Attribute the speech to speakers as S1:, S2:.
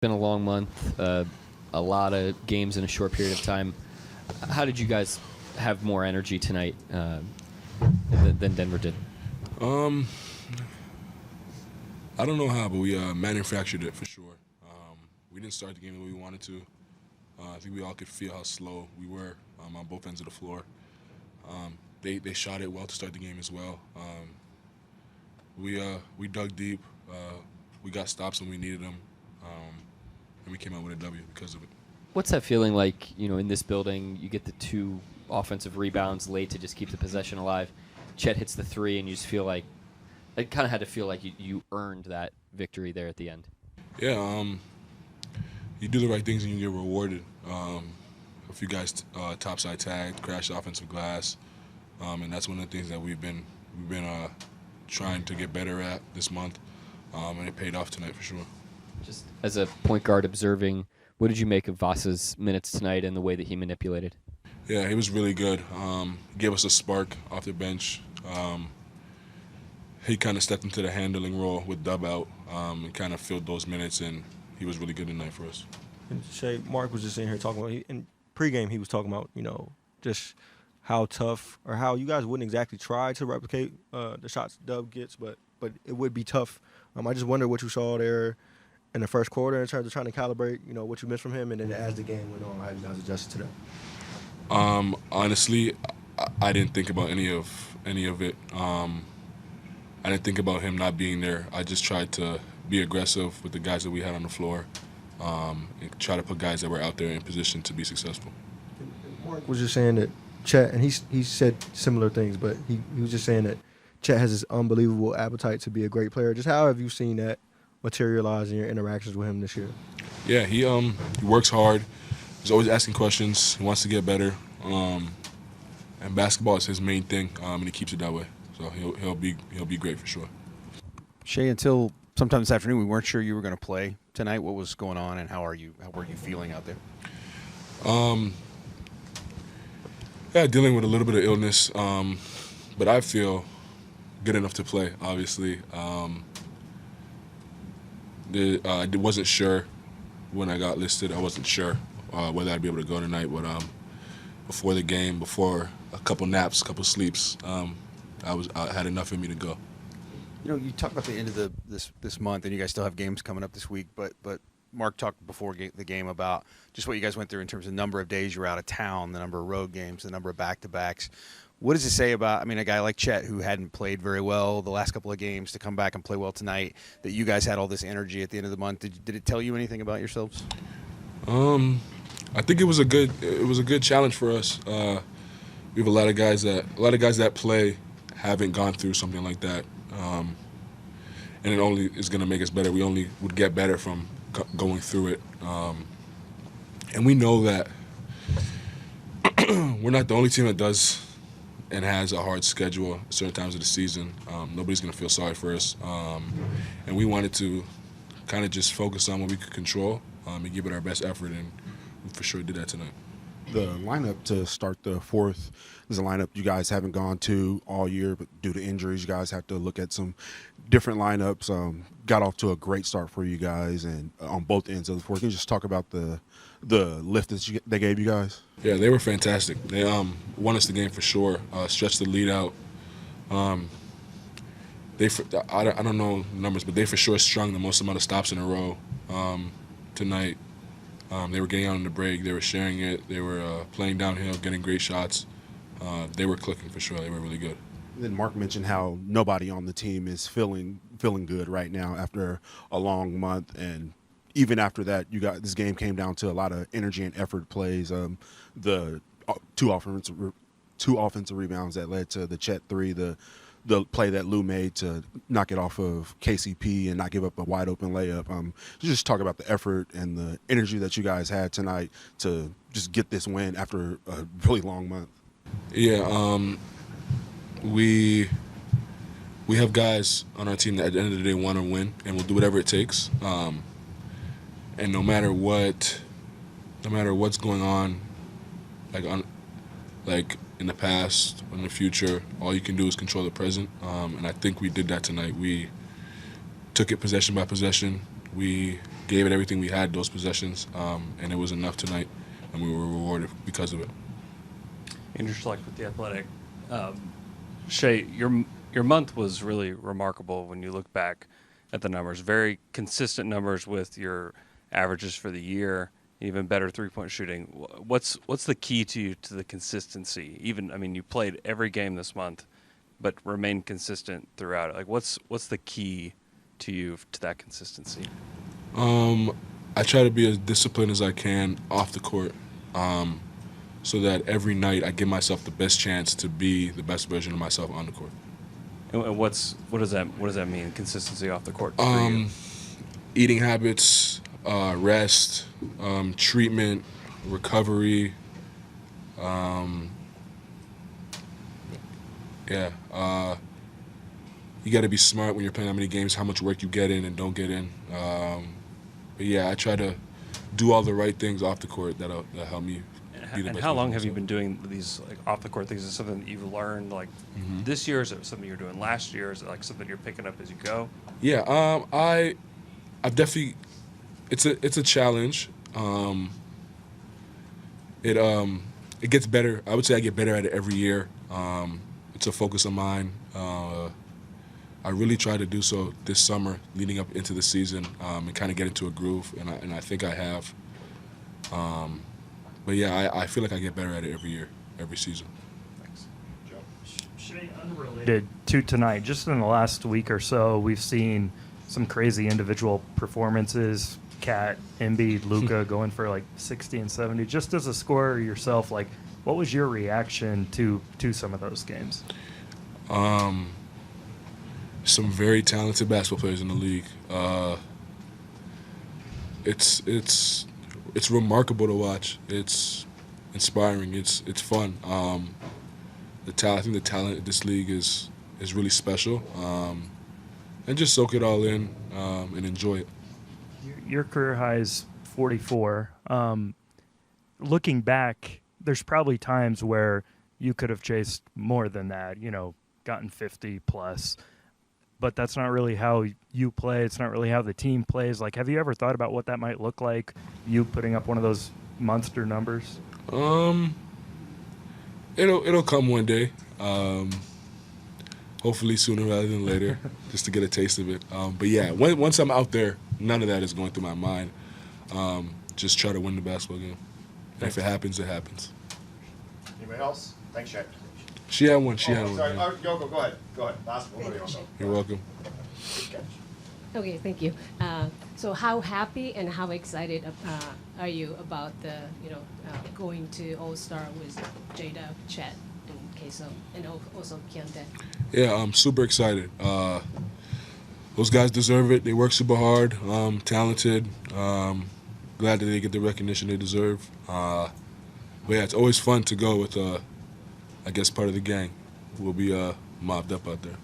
S1: Been a long month, a lot of games in a short period of time. How did you guys have more energy tonight than Denver did?
S2: Um, I don't know how, but we manufactured it for sure. We didn't start the game the way we wanted to. I think we all could feel how slow we were on both ends of the floor. They shot it well to start the game as well. We dug deep. We got stops when we needed them, and we came out with a W because of it.
S1: What's that feeling like, in this building? You get the two offensive rebounds late to just keep the possession alive. Chet hits the three, and you just feel like it kind of had to feel like you earned that victory there at the end.
S2: Yeah, you do the right things and you get rewarded. A few guys topside tagged, crashed offensive glass, and that's one of the things that we've been trying to get better at this month, and it paid off tonight for sure.
S1: Just as a point guard observing, what did you make of Vasa's minutes tonight and the way that he manipulated?
S2: Yeah, he was really good. Gave us a spark off the bench. He kind of stepped into the handling role with Dub out and kind of filled those minutes, and he was really good tonight for us.
S3: And Shay, Mark was just in here talking about, in pregame he was talking about, just how tough or how you guys wouldn't exactly try to replicate the shots Dub gets, but it would be tough. I just wonder what you saw there in the first quarter in terms of trying to calibrate, what you missed from him, and then as the game went on, how you guys adjusted to that.
S2: Honestly, I didn't think about any of it. I didn't think about him not being there. I just tried to be aggressive with the guys that we had on the floor, and try to put guys that were out there in position to be successful.
S3: Mark was just saying that Chet, and he said similar things, but he was just saying that Chet has this unbelievable appetite to be a great player. Just how have you seen that materialize in your interactions with him this year?
S2: Yeah, he works hard. He's always asking questions. He wants to get better, and basketball is his main thing, and he keeps it that way. So he'll be great for sure.
S4: Shay, until sometime this afternoon, we weren't sure you were going to play tonight. What was going on, and how were you feeling out there?
S2: Yeah, dealing with a little bit of illness, but I feel good enough to play. Obviously, I wasn't sure when I got listed. I wasn't sure whether I'd be able to go tonight, but before the game, before a couple naps, a couple sleeps, I had enough in me to go.
S4: You talk about the end of this month, and you guys still have games coming up this week. But Mark talked before the game about just what you guys went through in terms of number of days you were out of town, the number of road games, the number of back-to-backs. What does it say about, a guy like Chet who hadn't played very well the last couple of games to come back and play well tonight, that you guys had all this energy at the end of the month? Did it tell you anything about yourselves?
S2: I think it was a good challenge for us. We have a lot of guys that play haven't gone through something like that, and it only is going to make us better. We only would get better from going through it, and we know that we're not the only team that does and has a hard schedule at certain times of the season. Nobody's going to feel sorry for us, and we wanted to kind of just focus on what we could control and give it our best effort, and we for sure did that tonight.
S5: The lineup to start the fourth is a lineup you guys haven't gone to all year, but due to injuries, you guys have to look at some different lineups. Got off to a great start for you guys, and on both ends of the fourth. Can you just talk about the lift that they gave you guys?
S2: Yeah, they were fantastic. They won us the game for sure. Stretched the lead out. I don't know numbers, but they for sure strung the most amount of stops in a row tonight. They were getting out on the break. They were sharing it. They were playing downhill, getting great shots. They were clicking for sure. They were really good.
S5: Then Mark mentioned how nobody on the team is feeling good right now after a long month, and even after that, this game came down to a lot of energy and effort plays. The two offensive rebounds that led to the Chet three, the play that Lou made to knock it off of KCP and not give up a wide open layup. Just talk about the effort and the energy that you guys had tonight to just get this win after a really long month.
S2: Yeah, we have guys on our team that at the end of the day want to win, and we'll do whatever it takes. And no matter what's going on, like in the past, in the future, all you can do is control the present. And I think we did that tonight. We took it possession by possession. We gave it everything we had those possessions, and it was enough tonight, and we were rewarded because of it.
S6: And just like with the Athletic, Shay, your month was really remarkable when you look back at the numbers. Very consistent numbers with your averages for the year, even better three-point shooting. What's the key to the consistency? Even, I mean, you played every game this month, but remained consistent throughout it. Like, what's the key to you to that consistency?
S2: I try to be as disciplined as I can off the court, so that every night I give myself the best chance to be the best version of myself on the court.
S6: And what does that mean? Consistency off the court for you?
S2: Eating habits, rest, treatment, recovery. You got to be smart when you're playing how many games, how much work you get in and don't get in. But yeah, I try to do all the right things off the court that'll help me be the
S6: And
S2: best.
S6: how long
S2: version
S6: have you
S2: of
S6: been doing these like off the court things? Is it something that you've learned like this year? Is it something you're doing last year? Is it like something you're picking up as you go?
S2: Yeah, I've definitely. It's a challenge. It gets better. I would say I get better at it every year. It's a focus of mine. I really try to do so this summer, leading up into the season, and kind of get into a groove, and I think I have. But yeah, I feel like I get better at it every year, every season.
S7: Shay, unrelated to tonight, just in the last week or so, we've seen some crazy individual performances. Cat, Embiid, Luka going for like 60 and 70. Just as a scorer yourself, like, what was your reaction to some of those games?
S2: Some very talented basketball players in the league. It's remarkable to watch. It's inspiring. It's fun. I think the talent in this league is really special. And just soak it all in and enjoy it.
S7: Your career high is 44. Looking back, there's probably times where you could have chased more than that, gotten 50 plus. But that's not really how you play. It's not really how the team plays. Like, have you ever thought about what that might look like, you putting up one of those monster numbers?
S2: It'll come one day. Hopefully sooner rather than later, just to get a taste of it. But yeah, once I'm out there, none of that is going through my mind. Just try to win the basketball game. And if it happens, it happens.
S8: Anybody else? Thanks, Shay.
S2: She had one.
S8: Sorry.
S2: Yeah.
S8: Go ahead. Go ahead. Last one.
S2: You're welcome.
S8: Good catch.
S9: Okay, thank you. So how happy and how excited are you about the going to All-Star with Jada, Chet, and Queso, and also Keontae?
S2: Yeah, I'm super excited. Those guys deserve it. They work super hard, talented. Glad that they get the recognition they deserve. But yeah, it's always fun to go with, I guess, part of the gang. We'll be mobbed up out there.